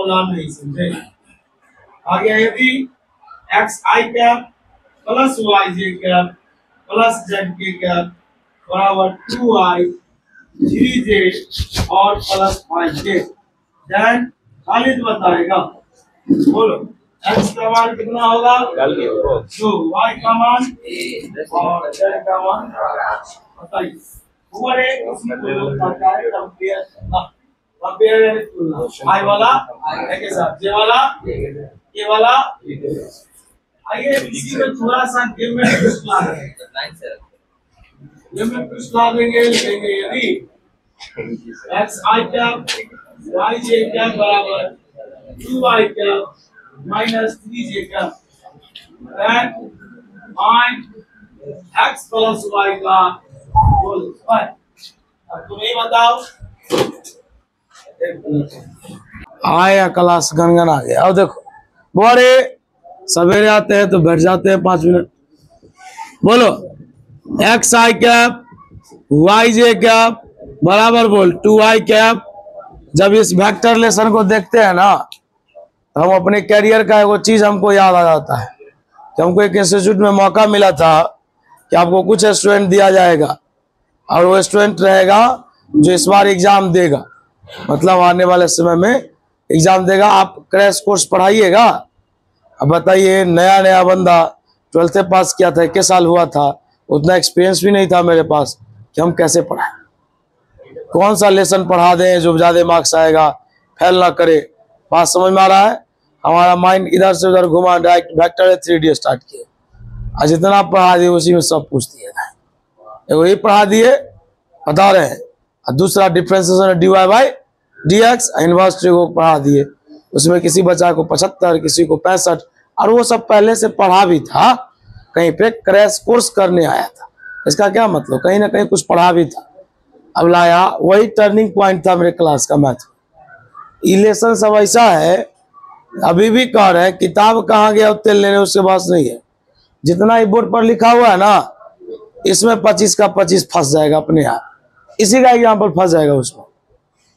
बोला नहीं समझे। आगे यदि x i cap plus Y j cap plus Z के कैप बराबर 2i 3j और प्लस 5j, देन खालिद बताएगा। बोलो एक्स का मान कितना होगा 2, वाई का मान और जेड का मान बताइए। ऊपर एक उसमें आई वाला के साथ जे वाला ये वाला। आइए इसी में थोड़ा सा गेम में ट्विस्ट ला देंगे, गेम में ट्विस्ट ला देंगे। लिखेंगे यदि x i cap y j cap बराबर 2i cap minus 3j cap, then find x plus y का होल स्क्वायर। अब तुम ही बताओ। आया क्लास गनगन आ गया। अब देखो बड़े सवेरे आते हैं तो बैठ जाते हैं 5 मिनट। बोलो x i cap y j cap बराबर बोल 2i कैप। जब इस वेक्टर रिलेशन को देखते हैं ना तो हम अपने कैरियर का एक चीज हमको याद आ जाता है कि हमको एक इंस्टीट्यूट में मौका मिला था कि आपको कुछ स्टूडेंट दिया जाएगा और वो स्टूडेंट रहेगा जो इस बार एग्जाम देगा, मतलब आने वाले समय में एग्जाम देगा। आप क्रैश कोर्स पढ़ाइएगा। अब बताइए नया नया बंदा 12th पास किया था, 21 साल हुआ था, उतना एक्सपीरियंस भी नहीं था मेरे पास कि हम कैसे पढ़ाएं, कौन सा लेसन पढ़ा दें जो ज़्यादा मार्क्स आएगा, फेल ना करे। बात समझ में आ रहा है? हमारा माइंड इधर से उधर घुमा, डायरेक्ट वेक्टर 3D स्टार्ट किए और जितना पढ़ा दिए उसी में सब पूछ दिए। वही पढ़ा दिए बता रहे हैं, और दूसरा differentiation dy by dx inverse को पढ़ा दिए। उसमें किसी बच्चा को 75, किसी को 65, और वो सब पहले से पढ़ा भी था, कहीं पे क्रैश कोर्स करने आया था। इसका क्या मतलब, कहीं ना कहीं कुछ पढ़ा भी था। अब लाया, वही टर्निंग पॉइंट था मेरे क्लास का मैथ। इलेशन सब ऐसा है, अभी भी कह रहे हैं किताब कहाँ गया तेल लेने, उसके पास नहीं है। जितना ही बोर्ड पर लिखा हुआ है ना, इसमें 25 का 25 फंस जाएगा अपने आप, इसी का एग्जाम्पल फंस जाएगा उसमें।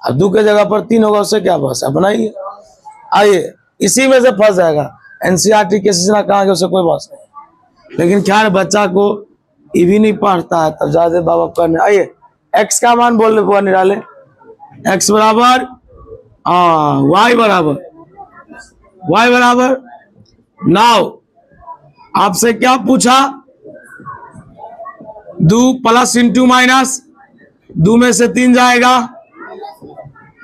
अब 2 के जगह पर 3 होगा, उससे क्या बस अपना ही। आइए इसी में से फंस जाएगा। एनसीईआरटी के सिलसिला कहाँ गया, उससे कोई बात नहीं। लेकिन खैर बच्चा को ये भी नहीं पढ़ता है तब ज्यादा बाबा करने। आइए एक्स का मान बोल रहे निकाले, एक्स बराबर वाई बराबर नाउ आपसे क्या पूछा, 2 प्लस इंटू माइनस, 2 में से 3 जाएगा,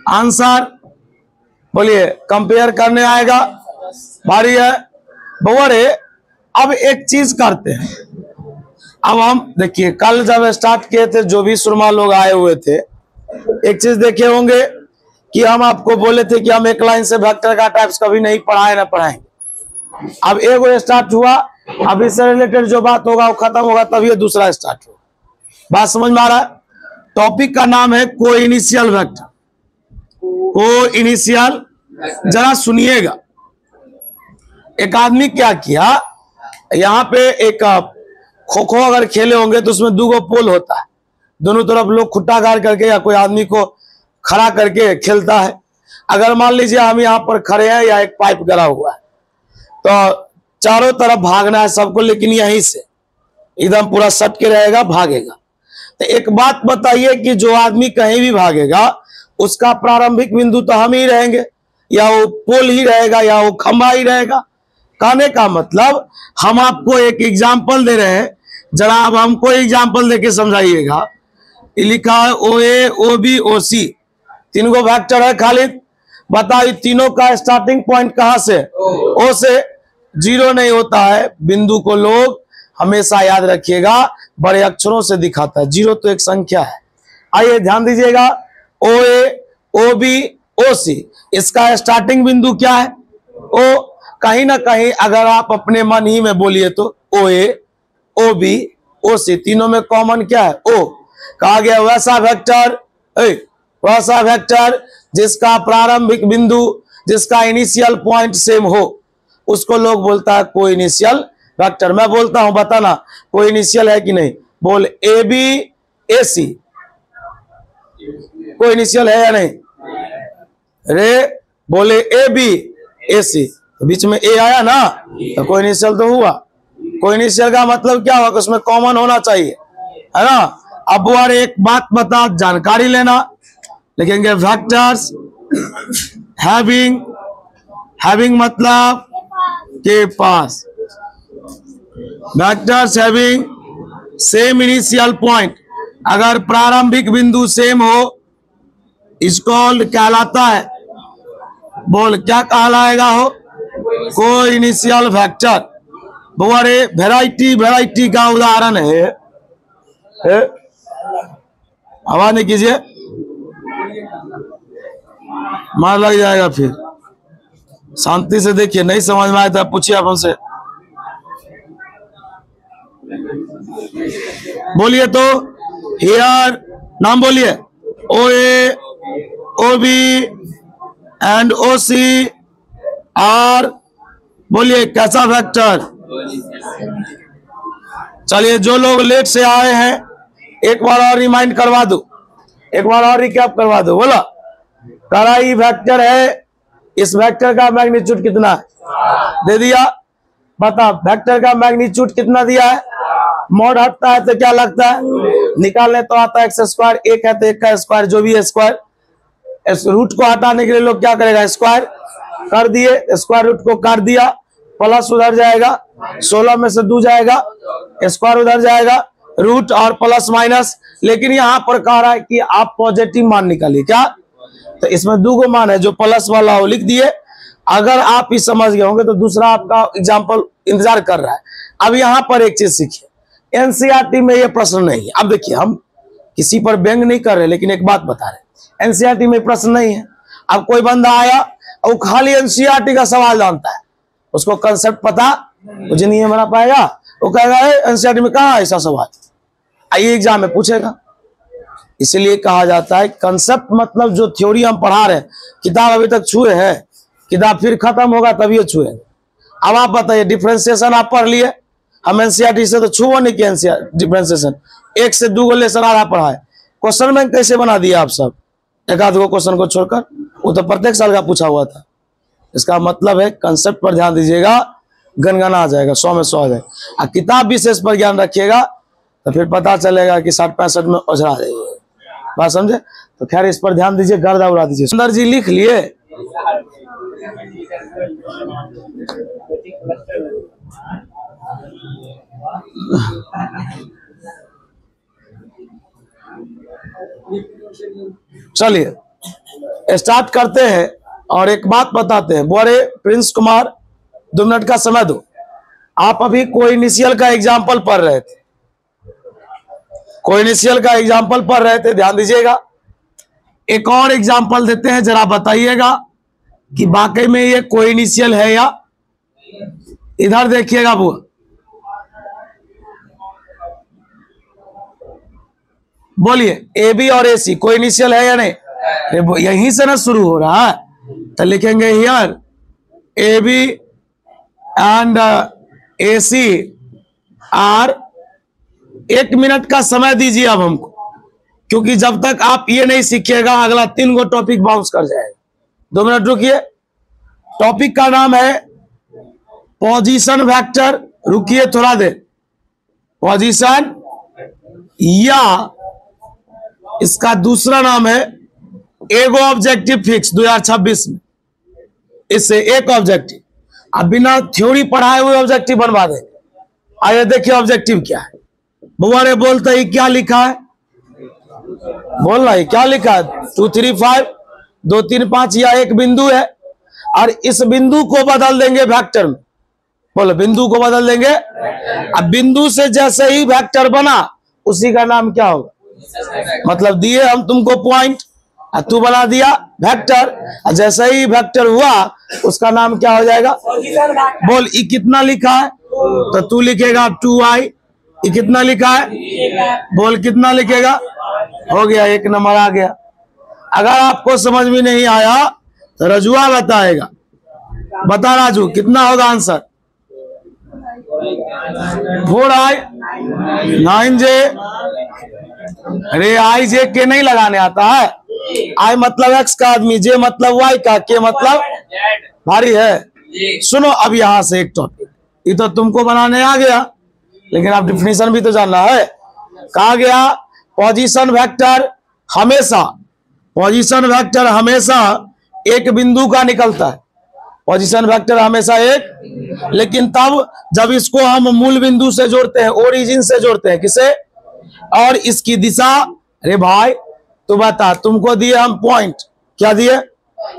आंसर बोलिए कंपेयर करने आएगा। बारी है बउरे। अब एक चीज करते हैं, अब हम देखिए कल जब स्टार्ट किए थे जो भी सुरमा लोग आए हुए थे, एक चीज देखे होंगे कि हम आपको बोले थे कि हम एक लाइन से वेक्टर का टाइप्स कभी नहीं पढ़ाए ना पढ़ाएंगे। अब एक वो स्टार्ट हुआ, अब इससे रिलेटेड जो बात होगा वो खत्म होगा, तभी दूसरा स्टार्ट होगा। बात समझ में आ रहा है? टॉपिक का नाम है को इनिशियल वेक्टर। को इनिशियल, जरा सुनिएगा। एक आदमी क्या किया, यहाँ पे एक खो खो अगर खेले होंगे तो उसमें 2 पोल होता है, दोनों तरफ लोग खुट्टा गाड़ करके या कोई आदमी को खड़ा करके खेलता है। अगर मान लीजिए हम यहाँ पर खड़े हैं या एक पाइप गड़ा हुआ है तो चारों तरफ भागना है सबको, लेकिन यहीं से एकदम पूरा सट के रहेगा, भागेगा। तो एक बात बताइए कि जो आदमी कहीं भी भागेगा उसका प्रारंभिक बिंदु तो हम ही रहेंगे, या वो पोल ही रहेगा, या वो खंभा ही रहेगा। कहने का मतलब हम आपको एक एग्जाम्पल दे रहे हैं, जरा अब हमको एग्जाम्पल देके समझाइएगा। लिखा है OA OB OC, 3 गो वेक्टर है। खालिद बताओ तीनों का स्टार्टिंग पॉइंट कहां से? O से। 0 नहीं होता है, बिंदु को लोग हमेशा याद रखिएगा बड़े अक्षरों से दिखाता है, 0 तो एक संख्या है। आइए ध्यान दीजिएगा, OA OB OC, इसका स्टार्टिंग बिंदु क्या है? O। कहीं ना कहीं अगर आप अपने मन ही में बोलिए तो OA OB OC तीनों में कॉमन क्या है? O। कहा गया वैसा वेक्टर जिसका प्रारंभिक बिंदु, जिसका इनिशियल पॉइंट सेम हो, उसको लोग बोलता है को इनिशियल वेक्टर। मैं बोलता हूं, बताना को इनिशियल है कि नहीं। बोल AB AC को इनिशियल है या नहीं? रे बोले ए बी ए सी, तो बीच में ए आया ना, तो कोई इनिशियल तो हुआ। कोई इनिशियल का मतलब क्या हुआ कि उसमें कॉमन होना चाहिए, है ना। अब वो एक बात बता, जानकारी लेना, लिखेंगे वेक्टर्स हैविंग मतलब के पास, vectors having same initial point, अगर प्रारंभिक बिंदु सेम हो इसको कहलाता है, बोल क्या कहलाएगा हो, कोई इनिशियल वेक्टर। बोले वेराइटी का उदाहरण है, आवाज नहीं कीजिए, मार लग जाएगा फिर। शांति से देखिए, नहीं समझ में आया था पूछिए आप हमसे। बोलिए तो, हियर नाम बोलिए, O A O B and O C are, बोलिए कैसा वेक्टर। चलिए जो लोग लेट से आए हैं एक बार और रिमाइंड करवा दो, एक बार और रिकैप करवा दो। बोला कराई वेक्टर है, इस वेक्टर का मैग्नीट्यूड कितना है दे दिया, बता वेक्टर का मैग्नीट्यूड कितना दिया है। मॉड हटता है तो क्या लगता है, निकालने तो आता है एक्स स्क्वायर, एक है तो एक का स्क्वायर, जो भी है स्क्वायर। इस रूट को हटाने के लिए लोग क्या करेगा, स्क्वायर कर दिए, स्क्वायर रूट को काट दिया, प्लस उधर जाएगा, 16 में से 2 जाएगा, स्क्वायर उधर जाएगा, रूट और प्लस माइनस। लेकिन यहाँ पर कह रहा है कि आप पॉजिटिव मान निकालिए, क्या, तो इसमें 2 गो मान है, जो प्लस वाला वो लिख दिए। अगर आप ही समझ गए होंगे तो दूसरा आपका एग्जाम्पल इंतजार कर रहा है। अब यहाँ पर एक चीज सीखिए, एनसीईआरटी में ये प्रश्न नहीं है। अब देखिए, हम किसी पर व्यंग नहीं कर रहे, लेकिन एक बात बता रहे, एनसीईआरटी में प्रश्न नहीं है। अब कोई बंदा आया और वो खाली एनसीईआरटी का सवाल जानता है, उसको कंसेप्ट पता कुछ नहीं है बना पाएगा, वो कहेगा एनसीईआरटी में कहाँ ऐसा सवाल, आइए एग्जाम में पूछेगा। इसलिए कहा जाता है कंसेप्ट मतलब जो थ्योरी हम पढ़ा रहे हैं, किताब अभी तक छुए हैं, किताब फिर खत्म होगा तभी छुएंगे। अब आप बताइए, डिफरेंशिएशन आप पढ़ लिए, हम एनसीईआरटी से तो छुओ नहीं किया डिफरेंशिएशन, 1 से 2 लेसन आधा पढ़ा है। क्वेश्चन बैंक कैसे बना दिया आप सब, एक आध गो क्वेश्चन को छोड़कर, वो तो प्रत्येक साल का पूछा हुआ था। इसका मतलब है कंसेप्ट पर ध्यान दीजिएगा, गनगना आ जाएगा, 100 में 100 आ जाएगा। और किताब विशेष पर ज्ञान रखिएगा तो फिर पता चलेगा कि 60-65 में ओझरा जाएगी, बात समझे। तो खैर इस पर ध्यान दीजिए, गर्दा उड़ा दीजिए। सुंदर जी लिख लिए, चलिए स्टार्ट करते हैं और एक बात बताते हैं। बोरे प्रिंस कुमार 2 मिनट का समय दो। आप अभी कोइनिशियल का एग्जाम्पल पढ़ रहे थे, कोइनिशियल का एग्जाम्पल पढ़ रहे थे, ध्यान दीजिएगा। एक और एग्जाम्पल देते हैं, जरा बताइएगा कि वाकई में ये कोइनिशियल है या। इधर देखिएगा, वो बोलिए ए बी और ए सी कोइनिशियल है या नहीं, यहीं से ना शुरू हो रहा है। तो लिखेंगे here A B and A C are. 1 minute का समय दीजिए अब हमको, क्योंकि जब तक आप ये नहीं सीखिएगा अगला 3 गो टॉपिक बाउंस कर जाएगा। 2 मिनट रुकिए। टॉपिक का नाम है पोजीशन वेक्टर। रुकिए थोड़ा देर। पोजीशन, या इसका दूसरा नाम है एगो ऑब्जेक्टिव फिक्स 2026 में। इससे एक ऑब्जेक्टिव, अब बिना थ्योरी पढ़ाए हुए ऑब्जेक्टिव बनवा देंगे। आइए देखिए ऑब्जेक्टिव क्या है। बुआ ने बोलते ही क्या लिखा है, बोल रहा है क्या लिखा है, 2 3 5 2 3 5 या एक बिंदु है और इस बिंदु को बदल देंगे वेक्टर में। बोलो बिंदु को बदल देंगे। अब बिंदु से जैसे ही वेक्टर बना उसी का नाम क्या होगा, मतलब दिए हम तुमको पॉइंट और तू बना दिया वेक्टर, और जैसे ही वेक्टर हुआ उसका नाम क्या हो जाएगा। बोल ई कितना लिखा है, तो तू लिखेगा 2i। ये कितना लिखा है, बोल कितना लिखेगा, हो गया 1 नंबर आ गया। अगर आपको समझ में नहीं आया तो रजुआ बताएगा। बता राजू कितना होगा आंसर। 4i 9j। अरे i j के नहीं लगाने आता है, आई मतलब एक्स का आदमी, जे मतलब वाई का, के मतलब भारी है। सुनो अब यहां से एक टॉपिक, ये तो तुमको बनाने आ गया, लेकिन आप डिफिनेशन भी तो जानना है। कहा गया पोजीशन वेक्टर हमेशा, पोजीशन वेक्टर हमेशा एक बिंदु का निकलता है। पोजीशन वेक्टर हमेशा एक, लेकिन तब जब इसको हम मूल बिंदु से जोड़ते हैं, ओरिजिन से जोड़ते हैं, किसे, और इसकी दिशा। अरे भाई तू बता, तुमको दिए हम पॉइंट, क्या दिए,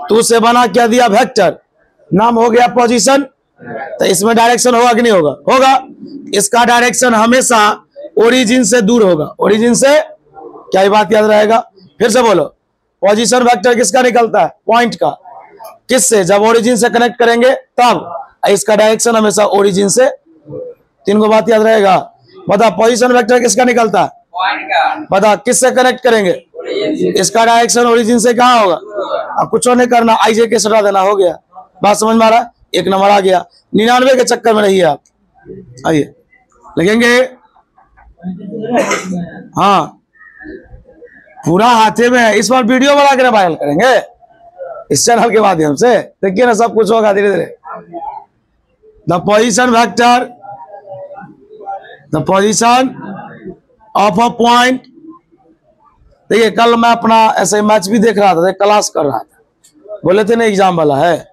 तू से बना क्या दिया, वेक्टर, नाम हो गया पोजीशन। तो इसमें डायरेक्शन होगा कि नहीं होगा, होगा। इसका डायरेक्शन हमेशा ओरिजिन से दूर होगा, ओरिजिन से, क्या ये बात याद रहेगा, फिर से बोलो। पोजीशन वेक्टर किसका निकलता है, पॉइंट का, किससे, जब ओरिजिन से कनेक्ट करेंगे तब। इसका डायरेक्शन हमेशा ओरिजिन से। तीन को बात याद रहेगा। बता पोजीशन वेक्टर किसका निकलता है, पॉइंट का। बता किससे कनेक्ट करेंगे, इसका डायरेक्शन ओरिजिन से कहाँ होगा। अब कुछ और नहीं करना, आईजे के सटा देना, हो गया। बात समझ में आ रहा है, एक नंबर आ गया। 99 के चक्कर में रहिए आप, आइए लगेंगे। हाँ पूरा हाथे में है, इस बार वीडियो बना के वायरल करेंगे इस चैनल के माध्यम से, देखिए ना सब कुछ होगा धीरे धीरे। The position vector, the position of a point. देखिए कल मैं अपना ऐसे मैच भी देख रहा था, क्लास कर रहा था, बोले थे ना एग्जाम वाला है,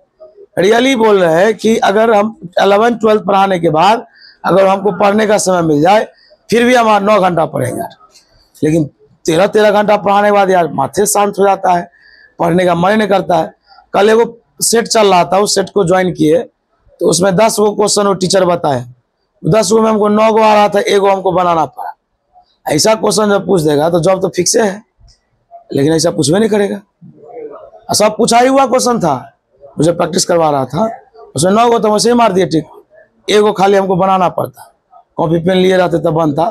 रियली बोल रहे हैं कि अगर हम 11th 12th पढ़ाने के बाद अगर हमको पढ़ने का समय मिल जाए, फिर भी हमारा 9 घंटा पढ़ेंगे, लेकिन 13 घंटा पढ़ाने के बाद यार माथे शांत हो जाता है, पढ़ने का मन नहीं करता है। कल एगो सेट चल रहा था, उस सेट को ज्वाइन किए तो उसमें 10 गो क्वेश्चन वो टीचर बताए, 10 गो में हमको 9 गो आ रहा था, एगो हमको बनाना पड़ा। ऐसा क्वेश्चन जब पूछ देगा तो जॉब तो फिक्स है, लेकिन ऐसा पूछ भी नहीं करेगा। सब पूछा ही हुआ क्वेश्चन था, मुझे प्रैक्टिस करवा रहा था, उसमें 9 गो तो वैसे ही मार दिए ठीक, एगो खाली हमको बनाना पड़ता। कॉपी पेन लिए रहते तब बनता,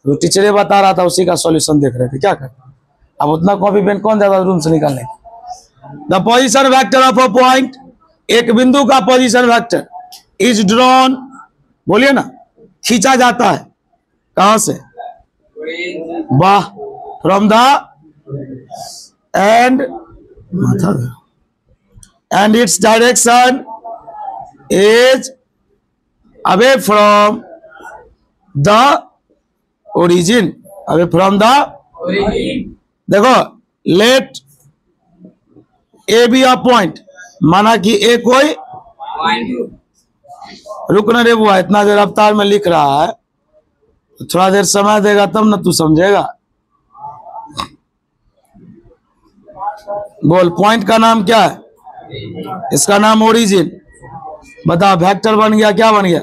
तो टीचरे बता रहा था, उसी का सॉल्यूशन देख रहे थे, क्या करें अब उतना कॉपी पेन कौन जाता रूम से निकालने। The position vector of a point, एक बिंदु का पोजीशन वेक्टर इज ड्रॉन, बोलिए ना, खींचा जाता है, कहां से, वाह, from the end its direction is away from the origin, away from the origin. देखो let A be a point, माना कि ए कोई पॉइंट, रुकना रे बुआ, इतना देर रफ्तार में लिख रहा है, थोड़ा देर समय देगा तब ना तू समझेगा। बोल पॉइंट का नाम क्या है, इसका नाम ओरिजिन। बता वेक्टर बन गया, क्या बन गया।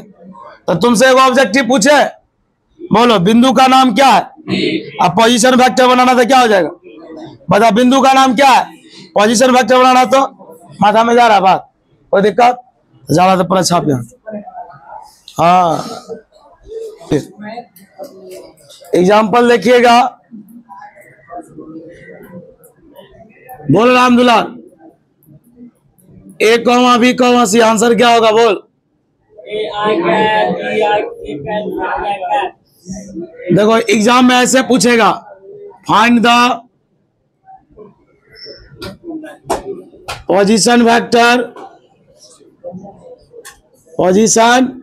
तो तुमसे एक ऑब्जेक्टिव पूछे, बोलो बिंदु का नाम क्या है, अब पोजीशन वेक्टर बनाना था, क्या हो जाएगा, बता बिंदु का नाम क्या है, पोजीशन वेक्टर बनाना। तो माथा में जा रहा बात, कोई दिक्कत, जा रहा तो पूरा छाप यहाँ। हाँ एग्जाम्पल देखिएगा, बोल रामदुलाल, ए कॉमा बी कॉमा सी, आंसर क्या होगा बोल। देखो एग्जाम में ऐसे पूछेगा, find the position vector, position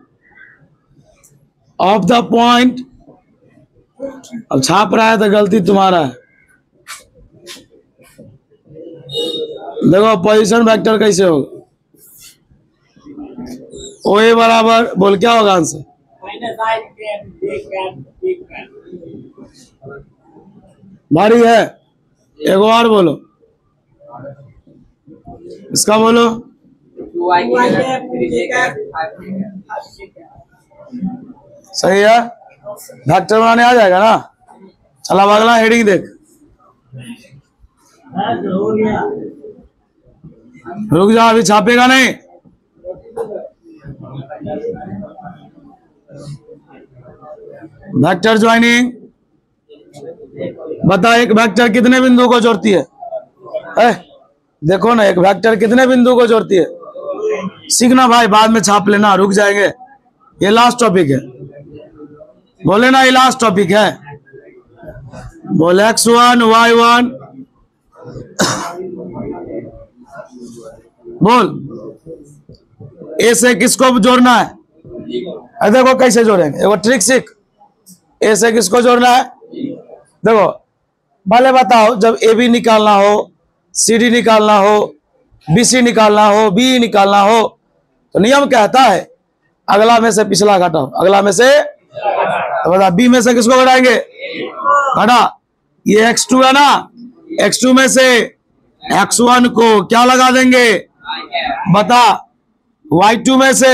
of the point. अब छाप रहा है तो गलती तुम्हारा है। देखो पोजीशन वेक्टर कैसे होगा, ओ ए बराबर, बोल क्या होगा आंसर, भारी है। एक और बोलो, इसका बोलो, सही है, वेक्टर बनाने आ जाएगा ना। चला अगला हेडिंग देख, रुक जा अभी छापेगा नहीं। वेक्टर ज्वाइनिंग, बता एक वेक्टर कितने बिंदु को जोड़ती है, देखो ना एक वेक्टर कितने बिंदु को जोड़ती है, सीखना भाई, बाद में छाप लेना, रुक जाएंगे। ये लास्ट टॉपिक है, बोले ना ये लास्ट टॉपिक है। बोले x1 y1 बोल, ए से किसको जोड़ना है? देखो कैसे जोड़ेंगे, एगो ट्रिक सीख। ए से किसको जोड़ना है? देखो भले बताओ, जब ए बी निकालना हो, सी डी निकालना हो, बी सी निकालना हो, बी निकालना हो, तो नियम कहता है अगला में से पिछला घटाओ, अगला में से। तो बता, बी में से किसको घटाएंगे? घटा, ये x2 है ना, x2 में से x1 को क्या लगा देंगे? बता, y2 में से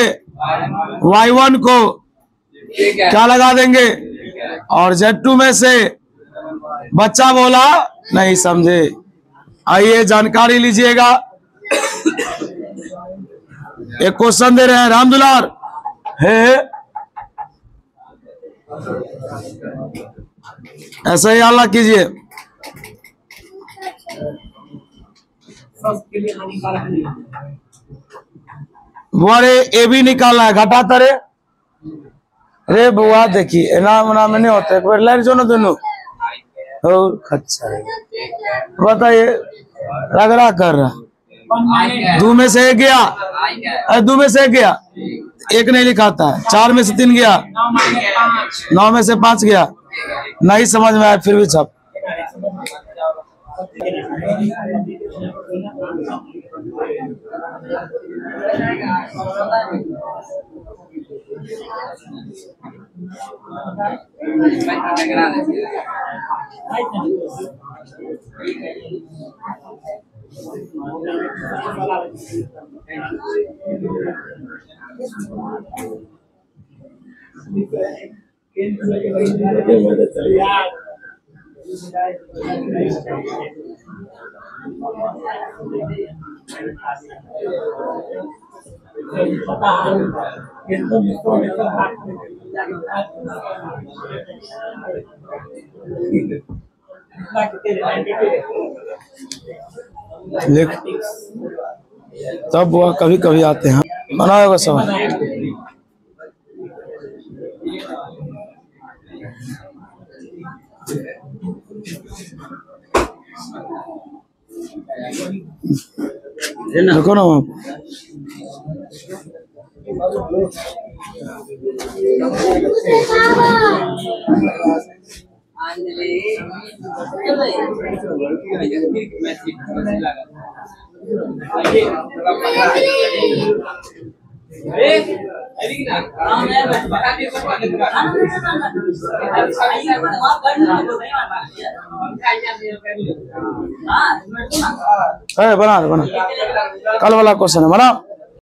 y1 को क्या लगा देंगे? और z2 में से, बच्चा बोला नहीं समझे। आइए जानकारी लीजिएगा। एक क्वेश्चन दे रहे हैं रामदुलार है, ऐसा ही अल्लाह कीजिए। बुआरे ए भी निकालना है, घटा तरे रे बुआ, देखिए इनाम उनाम नहीं होते, एक बार लाइन जो ना दोनों अच्छा बताइए, रगड़ा कर रहा। दो में से एक गया, दो में से एक गया, एक नहीं लिखाता है। 4 में से 3 गया, 9 में से 5 गया। नहीं समझ में आया फिर भी छप। तब वो कभी कभी आते हैं, बनाओगे सब। देखो ना वहाँ बना कल वाला क्वेश्चन है, बना।